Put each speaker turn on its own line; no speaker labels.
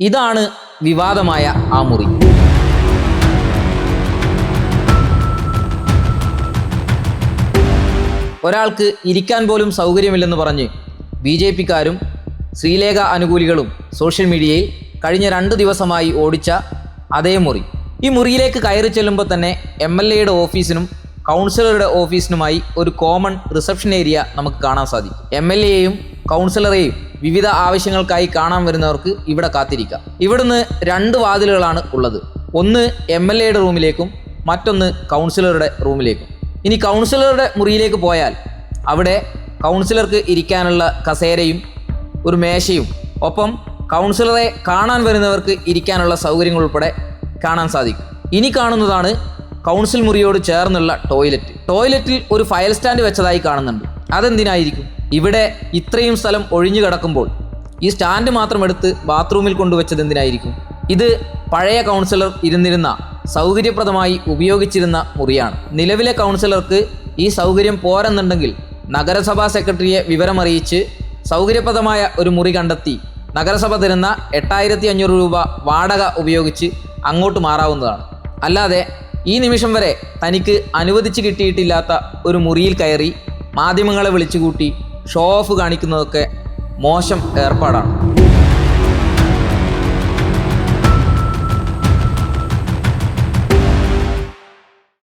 ഇതാണ് വിവാദമായ ആ മുറി. ഒരാൾക്ക് ഇരിക്കാൻ പോലും സൗകര്യമില്ലെന്ന് പറഞ്ഞ് BJP-ക്കാരും ശ്രീലേഖ അനുകൂലികളും സോഷ്യൽ മീഡിയയിൽ കഴിഞ്ഞ 2 ദിവസമായി ഓടിച്ച അതേ മുറി. ഈ മുറിയിലേക്ക് കയറി ചെല്ലുമ്പോൾ തന്നെ MLA-യുടെ ഓഫീസിനും കൗൺസിലറുടെ ഓഫീസിനുമായി ഒരു കോമൺ റിസപ്ഷൻ ഏരിയ നമുക്ക് കാണാൻ സാധിക്കും. MLA-യെയും കൗൺസിലറെയും വിവിധ ആവശ്യങ്ങൾക്കായി കാണാൻ വരുന്നവർക്ക് ഇവിടെ കാത്തിരിക്കാം. ഇവിടുന്ന് 2 വാതിലുകളാണ് ഉള്ളത്. ഒന്ന് MLA-യുടെ റൂമിലേക്കും മറ്റൊന്ന് കൗൺസിലറുടെ റൂമിലേക്കും. ഇനി കൗൺസിലറുടെ മുറിയിലേക്ക് പോയാൽ അവിടെ കൗൺസിലർക്ക് ഇരിക്കാനുള്ള കസേരയും ഒരു മേശയും ഒപ്പം കൗൺസിലറെ കാണാൻ വരുന്നവർക്ക് ഇരിക്കാനുള്ള സൗകര്യങ്ങൾ ഉൾപ്പെടെ കാണാൻ സാധിക്കും. ഇനി കാണുന്നതാണ് കൗൺസിൽ മുറിയോട് ചേർന്നുള്ള ടോയ്ലറ്റിൽ ഒരു ഫയൽ സ്റ്റാൻഡ് വെച്ചതായി കാണുന്നുണ്ട്. അതെന്തിനായിരിക്കും? ഇവിടെ ഇത്രയും സ്ഥലം ഒഴിഞ്ഞു കിടക്കുമ്പോൾ ഈ സ്റ്റാൻഡ് മാത്രം എടുത്ത് ബാത്റൂമിൽ കൊണ്ടുവച്ചത് എന്തിനായിരിക്കും? ഇത് പഴയ കൗൺസിലർ ഇരുന്നിരുന്ന സൗകര്യപ്രദമായി ഉപയോഗിച്ചിരുന്ന മുറിയാണ്. നിലവിലെ കൗൺസിലർക്ക് ഈ സൗകര്യം പോരെന്നുണ്ടെങ്കിൽ നഗരസഭാ സെക്രട്ടറിയെ വിവരമറിയിച്ച് സൗകര്യപ്രദമായ ഒരു മുറി കണ്ടെത്തി നഗരസഭ തരുന്ന 8500 രൂപ വാടക ഉപയോഗിച്ച് അങ്ങോട്ട് മാറാവുന്നതാണ്. അല്ലാതെ ഈ നിമിഷം വരെ തനിക്ക് അനുവദിച്ച് കിട്ടിയിട്ടില്ലാത്ത ഒരു മുറിയിൽ കയറി മാധ്യമങ്ങളെ വിളിച്ചുകൂട്ടി ഷോ ഓഫ് കാണിക്കുന്നതൊക്കെ മോശം ഏർപ്പാടാണ്.